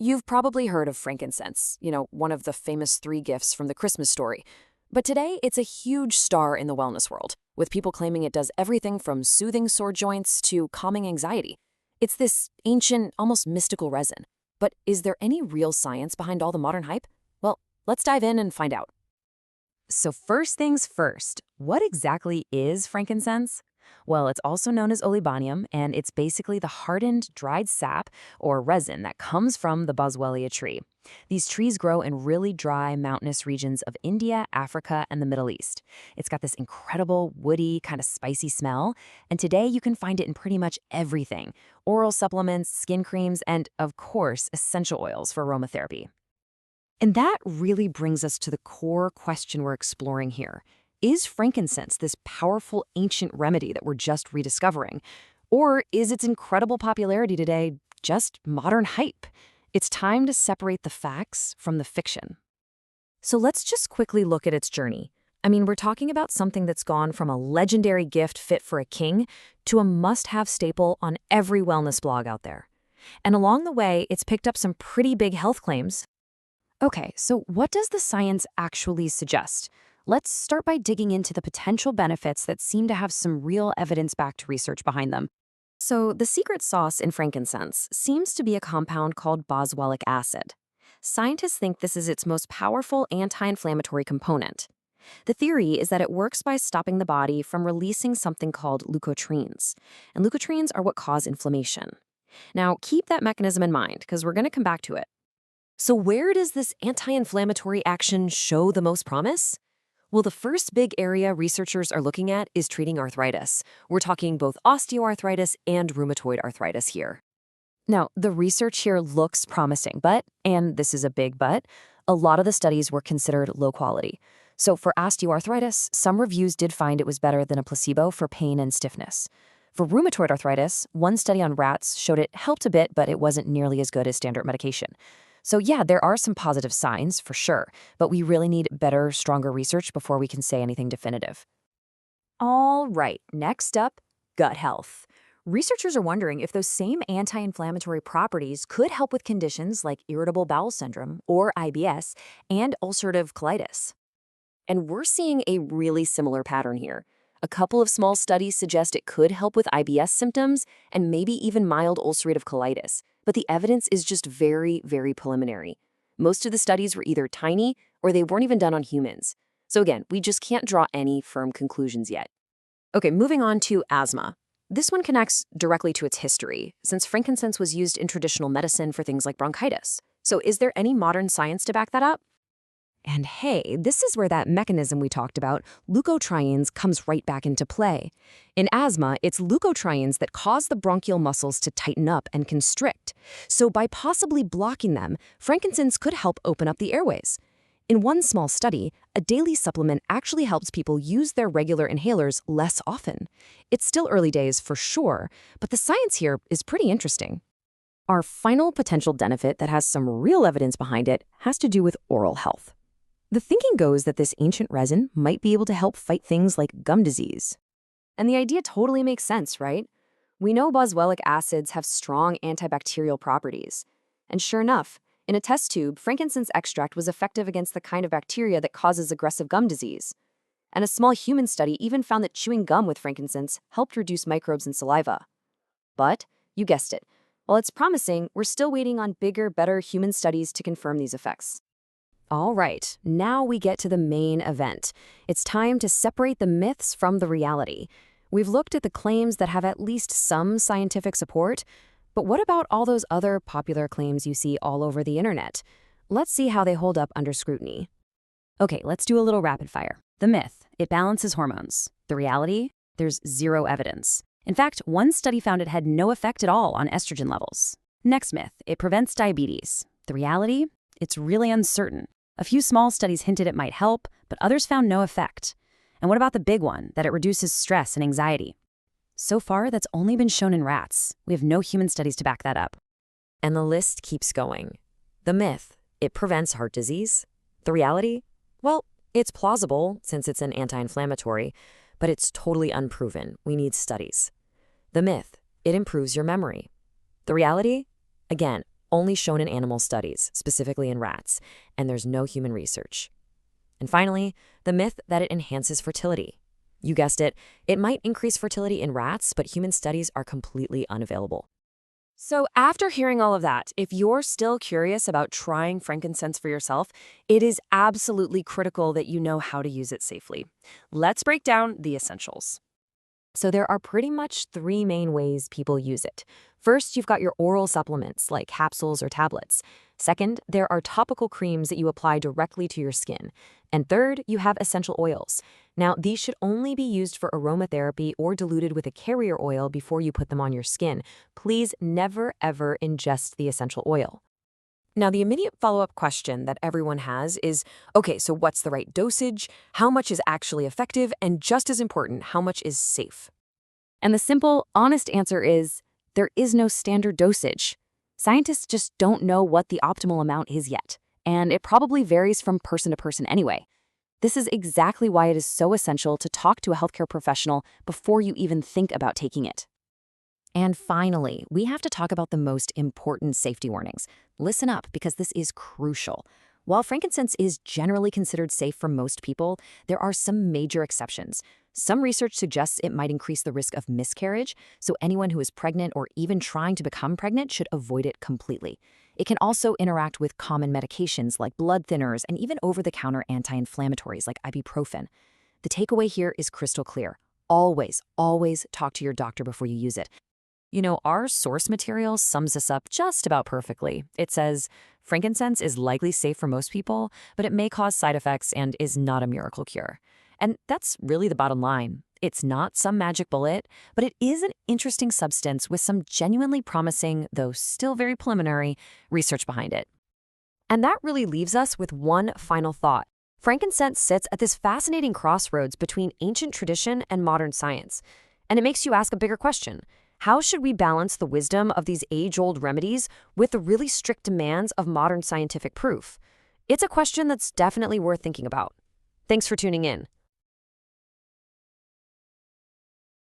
You've probably heard of frankincense, one of the famous three gifts from the Christmas story. But today, it's a huge star in the wellness world, with people claiming it does everything from soothing sore joints to calming anxiety. It's this ancient, almost mystical resin. But is there any real science behind all the modern hype? Well, let's dive in and find out. So first things first, what exactly is frankincense? Well, it's also known as Olibanum, and it's basically the hardened, dried sap, or resin that comes from the Boswellia tree. These trees grow in really dry, mountainous regions of India, Africa, and the Middle East. It's got this incredible, woody, kind of spicy smell, and today you can find it in pretty much everything: oral supplements, skin creams, and, of course, essential oils for aromatherapy. And that really brings us to the core question we're exploring here. Is frankincense this powerful ancient remedy that we're just rediscovering? Or is its incredible popularity today just modern hype? It's time to separate the facts from the fiction. So let's just quickly look at its journey. We're talking about something that's gone from a legendary gift fit for a king to a must-have staple on every wellness blog out there. And along the way, it's picked up some pretty big health claims. Okay, so what does the science actually suggest? Let's start by digging into the potential benefits that seem to have some real evidence-backed research behind them. So the secret sauce in frankincense seems to be a compound called boswellic acid. Scientists think this is its most powerful anti-inflammatory component. The theory is that it works by stopping the body from releasing something called leukotrienes, and leukotrienes are what cause inflammation. Now, keep that mechanism in mind, because we're going to come back to it. So where does this anti-inflammatory action show the most promise? Well, the first big area researchers are looking at is treating arthritis. We're talking both osteoarthritis and rheumatoid arthritis here. Now, the research here looks promising, but, and this is a big but, a lot of the studies were considered low quality. So for osteoarthritis, some reviews did find it was better than a placebo for pain and stiffness. For rheumatoid arthritis, one study on rats showed it helped a bit, but it wasn't nearly as good as standard medication. So yeah, there are some positive signs, for sure, but we really need better, stronger research before we can say anything definitive. All right, next up, gut health. Researchers are wondering if those same anti-inflammatory properties could help with conditions like irritable bowel syndrome, or IBS, and ulcerative colitis. And we're seeing a really similar pattern here. A couple of small studies suggest it could help with IBS symptoms and maybe even mild ulcerative colitis, but the evidence is just very, very preliminary. Most of the studies were either tiny or they weren't even done on humans. So again, we just can't draw any firm conclusions yet. Okay, moving on to asthma. This one connects directly to its history, since frankincense was used in traditional medicine for things like bronchitis. So is there any modern science to back that up? And hey, this is where that mechanism we talked about, leukotrienes, comes right back into play. In asthma, it's leukotrienes that cause the bronchial muscles to tighten up and constrict. So by possibly blocking them, frankincense could help open up the airways. In one small study, a daily supplement actually helps people use their regular inhalers less often. It's still early days for sure, but the science here is pretty interesting. Our final potential benefit that has some real evidence behind it has to do with oral health. The thinking goes that this ancient resin might be able to help fight things like gum disease. And the idea totally makes sense, right? We know boswellic acids have strong antibacterial properties. And sure enough, in a test tube, frankincense extract was effective against the kind of bacteria that causes aggressive gum disease. And a small human study even found that chewing gum with frankincense helped reduce microbes in saliva. But, you guessed it, while it's promising, we're still waiting on bigger, better human studies to confirm these effects. All right, now we get to the main event. It's time to separate the myths from the reality. We've looked at the claims that have at least some scientific support, but what about all those other popular claims you see all over the internet? Let's see how they hold up under scrutiny. Okay, let's do a little rapid fire. The myth, it balances hormones. The reality, there's zero evidence. In fact, one study found it had no effect at all on estrogen levels. Next myth, it prevents diabetes. The reality, it's really uncertain. A few small studies hinted it might help, but others found no effect. And what about the big one, that it reduces stress and anxiety? So far, that's only been shown in rats. We have no human studies to back that up. And the list keeps going. The myth, it prevents heart disease. The reality, well, it's plausible since it's an anti-inflammatory, but it's totally unproven. We need studies. The myth, it improves your memory. The reality, again, only shown in animal studies, specifically in rats, and there's no human research. And finally, the myth that it enhances fertility. You guessed it, it might increase fertility in rats, but human studies are completely unavailable. So after hearing all of that, if you're still curious about trying frankincense for yourself, it is absolutely critical that you know how to use it safely. Let's break down the essentials. So there are pretty much three main ways people use it. First, you've got your oral supplements like capsules or tablets. Second, there are topical creams that you apply directly to your skin. And third, you have essential oils. Now, these should only be used for aromatherapy or diluted with a carrier oil before you put them on your skin. Please never, ever ingest the essential oil. Now, the immediate follow-up question that everyone has is, okay, so what's the right dosage? How much is actually effective? And just as important, how much is safe? And the simple, honest answer is, there is no standard dosage. Scientists just don't know what the optimal amount is yet, and it probably varies from person to person anyway. This is exactly why it is so essential to talk to a healthcare professional before you even think about taking it. And finally, we have to talk about the most important safety warnings. Listen up, because this is crucial. While frankincense is generally considered safe for most people, there are some major exceptions. Some research suggests it might increase the risk of miscarriage, so anyone who is pregnant or even trying to become pregnant should avoid it completely. It can also interact with common medications like blood thinners and even over-the-counter anti-inflammatories like ibuprofen. The takeaway here is crystal clear. Always, always talk to your doctor before you use it. You know, our source material sums this up just about perfectly. It says, frankincense is likely safe for most people, but it may cause side effects and is not a miracle cure. And that's really the bottom line. It's not some magic bullet, but it is an interesting substance with some genuinely promising, though still very preliminary, research behind it. And that really leaves us with one final thought. Frankincense sits at this fascinating crossroads between ancient tradition and modern science. And it makes you ask a bigger question. How should we balance the wisdom of these age-old remedies with the really strict demands of modern scientific proof? It's a question that's definitely worth thinking about. Thanks for tuning in.